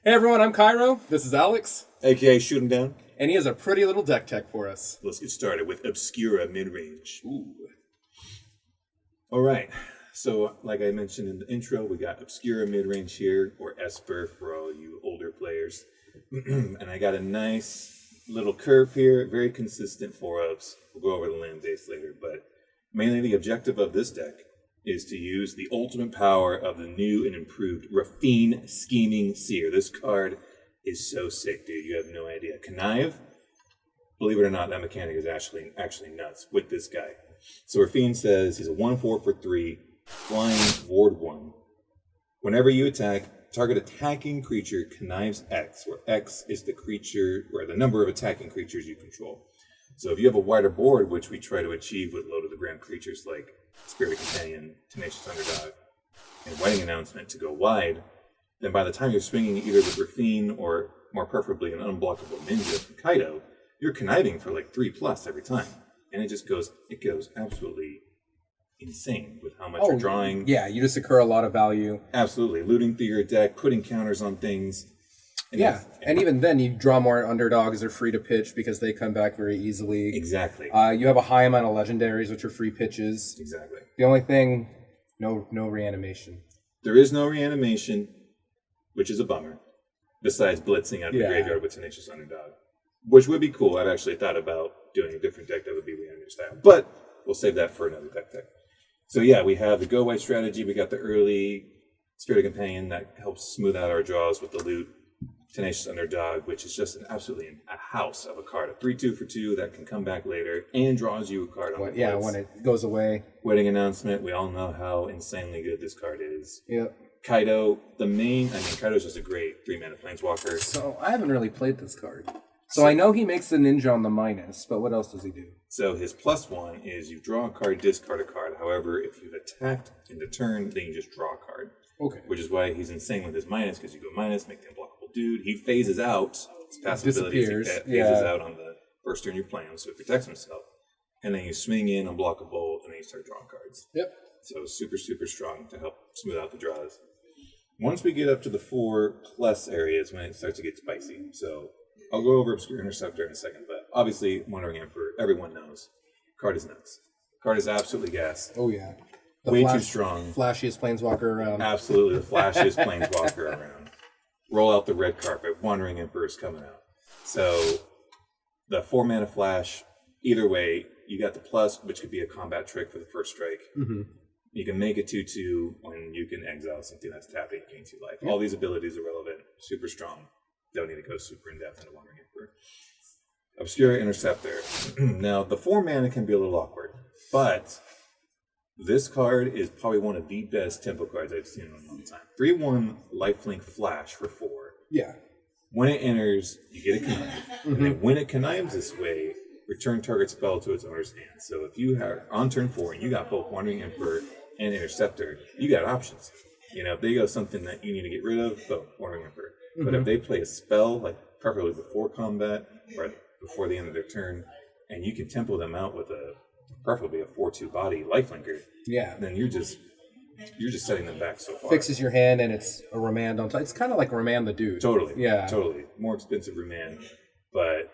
Hey everyone, I'm Cairo. This is Alex. AKA Shoot 'em Down. And he has a pretty little deck tech for us. Let's get started with Obscura Midrange. Ooh. All right. So, like I mentioned in the intro, we got Obscura Midrange here, or Esper for all you older players. And I got a nice little curve here, very consistent 4-ups. We'll go over the land base later, but mainly the objective of this deck is to use the ultimate power of the new and improved Raffine Scheming Seer. This card is so sick, dude. You have no idea. Connive, believe it or not, that mechanic is actually nuts with this guy. So Raffine says he's a 1/4 for 3, flying, ward 1. Whenever you attack, target attacking creature connives X, where X is the creature, or the number of attacking creatures you control. So if you have a wider board, which we try to achieve with low-to-the-ground creatures like Spirit Companion, Tenacious Underdog, and Wedding Announcement to go wide, then by the time you're swinging either with Raffine or more preferably an unblockable ninja from Kaido, you're conniving for like 3+ every time. And it goes absolutely insane with how much you're drawing. Yeah, you just accrue a lot of value. Absolutely. Looting through your deck, putting counters on things. And even then you draw more underdogs. They're free to pitch because they come back very easily. Exactly. You have a high amount of legendaries, which are free pitches. Exactly. The only thing, no reanimation. There is no reanimation, which is a bummer, besides blitzing out of the graveyard with Tenacious Underdog, which would be cool. I've actually thought about doing a different deck that would be reanimation style, but we'll save that for another deck. So yeah, we have the go white strategy. We got the early Spirit Companion that helps smooth out our draws with the loot. Tenacious Underdog, which is just absolutely a house of a card. A 3/2 for 2 that can come back later and draws you a card on the blitz. When it goes away. Wedding Announcement, we all know how insanely good this card is. Yep. Kaido, Kaido's just a great 3-mana Planeswalker. So I haven't really played this card. So I know he makes the ninja on the minus, but what else does he do? So his +1 is you draw a card, discard a card. However, if you've attacked in the turn, then you just draw a card. Okay. Which is why he's insane with his minus, because you go minus, make the unblockable dude. He phases out. His passive ability phases out on the first turn you're playing, so it protects himself. And then you swing in, unblockable, and then you start drawing cards. Yep. So super, super strong to help smooth out the draws. Once we get up to the 4+ areas, when it starts to get spicy. So I'll go over Obscure Interceptor in a second, but obviously Wandering Emperor, everyone knows. Card is nuts. Card is absolutely gas. Oh yeah. Way too strong. Flashiest Planeswalker around. Absolutely the flashiest Planeswalker around. Roll out the red carpet. Wandering Emperor is coming out. So the 4-mana flash, either way, you got the plus, which could be a combat trick for the first strike. Mm-hmm. You can make it 2/2 when you can exile something that's tapping, gain 2 life. Yep. All these abilities are relevant, super strong. Don't need to go super in depth into Wandering Emperor. Obscura Interceptor. Now, the 4 mana can be a little awkward, but this card is probably one of the best tempo cards I've seen in a long time. 3/1 lifelink flash for 4. Yeah. When it enters, you get a connive. Mm-hmm. And then when it connives this way, return target spell to its owner's hand. So if you are on turn 4 and you got both Wandering Emperor and Interceptor, you got options. You know, if they go something that you need to get rid of, boom, Wandering Emperor. Mm-hmm. But if they play a spell, like preferably before combat or before the end of their turn, and you can tempo them out with preferably a 4/2 body lifelinker, then you're just setting them back so far. Fixes your hand and it's a remand on top. It's kind of like remand the dude. Totally. Yeah. Totally. More expensive remand. But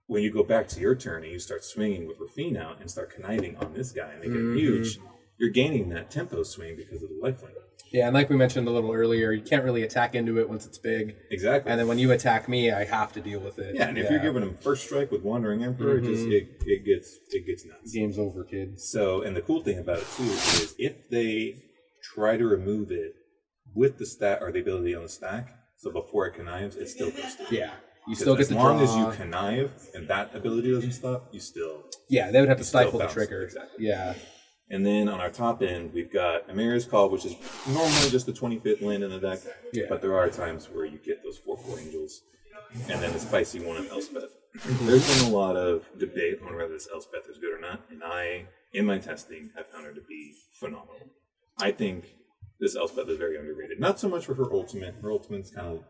when you go back to your turn and you start swinging with Raffine out and start conniving on this guy and make it huge, you're gaining that tempo swing because of the lifelink. Yeah, and like we mentioned a little earlier, you can't really attack into it once it's big. Exactly. And then when you attack me, I have to deal with it. Yeah, and if you're giving him first strike with Wandering Emperor, it gets nuts. Game's over, kid. So, and the cool thing about it too is if they try to remove it with the stat or the ability on the stack, so before it connives, it still goes through. Yeah. You still get to draw. As long as you connive and that ability doesn't stop, you still... Yeah, they would have to stifle the trigger. Exactly. Yeah. And then on our top end, we've got Amira's Call, which is normally just the 25th land in the deck. Yeah. But there are times where you get those 4/4 angels. And then the spicy one of Elspeth. There's been a lot of debate on whether this Elspeth is good or not. And I, in my testing, have found her to be phenomenal. I think this Elspeth is very underrated. Not so much for her ultimate. Her ultimate's kind of...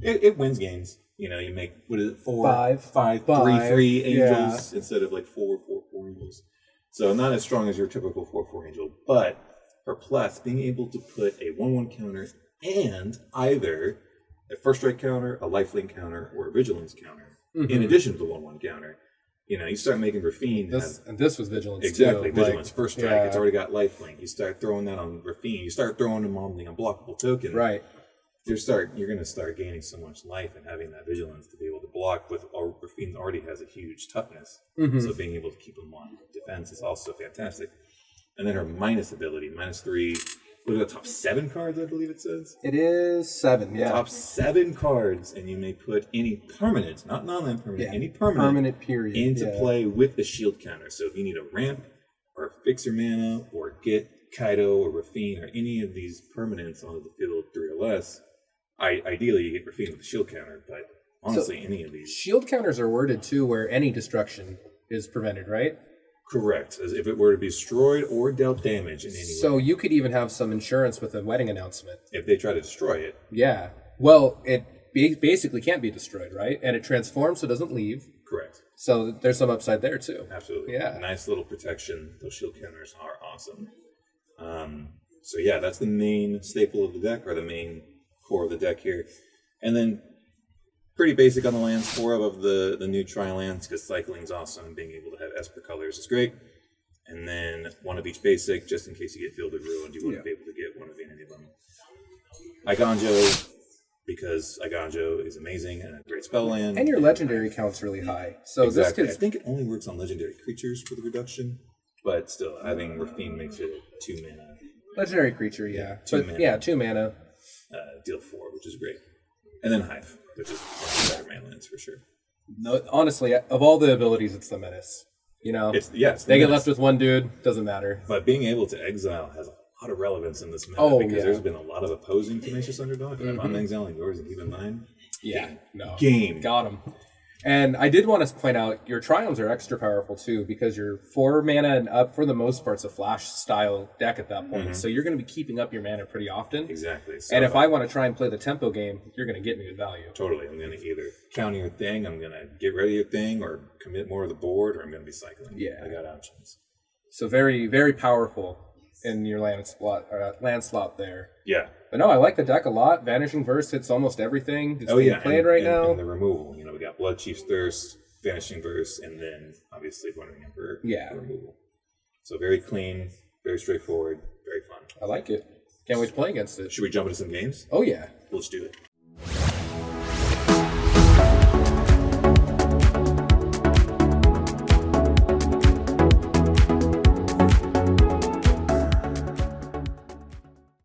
It wins games. You know, you make, what is it, 3/3 angels instead of like 4/4 angels. So not as strong as your typical 4/4 angel, but her plus, being able to put a 1/1 counter and either a first strike counter, a lifelink counter, or a vigilance counter, in addition to the 1/1 counter. You start making Rafine. This was vigilance. Exactly, too. vigilance, Like, first strike. yeah. It's already got lifelink. You start throwing that on Rafine. You start throwing them on the unblockable token. Right. You're going to start gaining so much life and having that vigilance to be able to block. With Rafine already has a huge toughness, so being able to keep them on defense is also fantastic. And then her minus ability, -3. What are the top 7 cards? I believe it says. It is 7. Yeah. Top 7 cards, and you may put any permanent, not non-land permanent, any permanent period into play with the shield counter. So if you need a ramp or fix your mana or get Kaido or Rafine or any of these permanents onto the field 3 or less, ideally you get Rafine with the shield counter, but honestly any of these. Shield counters are worded too where any destruction is prevented, right? Correct. As if it were to be destroyed or dealt damage in any way. So you could even have some insurance with a wedding announcement. If they try to destroy it. Yeah. Well, it basically can't be destroyed, right? And it transforms so it doesn't leave. Correct. So there's some upside there too. Absolutely. Yeah. Nice little protection. Those shield counters are awesome. So yeah, that's the main staple of the deck, or the main core of the deck here. And then pretty basic on the lands, 4 of the new tri-lands, because cycling's awesome. Being able to have Esper colors is great. And then 1 of each basic, just in case you get Field of Ruin, you want to be able to get 1 of any of them. Iganjo, because Iganjo is amazing and a great spell land. And your legendary count's really high. So Exactly. this I think it only works on legendary creatures for the reduction, but still, having Rafine makes it a 2 mana. Legendary creature, yeah. 2 But mana. yeah, 2 mana. Deal 4, which is great. And then Hive, which is one of the better mana lands for sure. No, honestly, of all the abilities, it's the menace. You know? It's they get menace. left with 1 dude, doesn't matter. But being able to exile has a lot of relevance in this meta, because there's been a lot of opposing Tenacious Underdog. If I'm exiling yours and keeping mine, game. Got him. And I did want to point out, your Triumphs are extra powerful too, because you're 4 mana and up, for the most part, it's a Flash style deck at that point. So you're going to be keeping up your mana pretty often. Exactly. So And if I want to try and play the tempo game, you're going to get me with value. Totally. I'm going to either counter your thing, I'm going to get rid of your thing, or commit more of the board, or I'm going to be cycling. Yeah. I got options. So very, very powerful in your land slot there. Yeah. But no, I like the deck a lot. Vanishing Verse hits almost everything. It's being played right now. And the removal. We got Blood Chief's Thirst, Vanishing Verse, and then obviously Wandering Emperor for removal. So very clean, very straightforward, very fun. I like it. Can't wait to play against it. Should we jump into some games? Oh, yeah. Let's do it.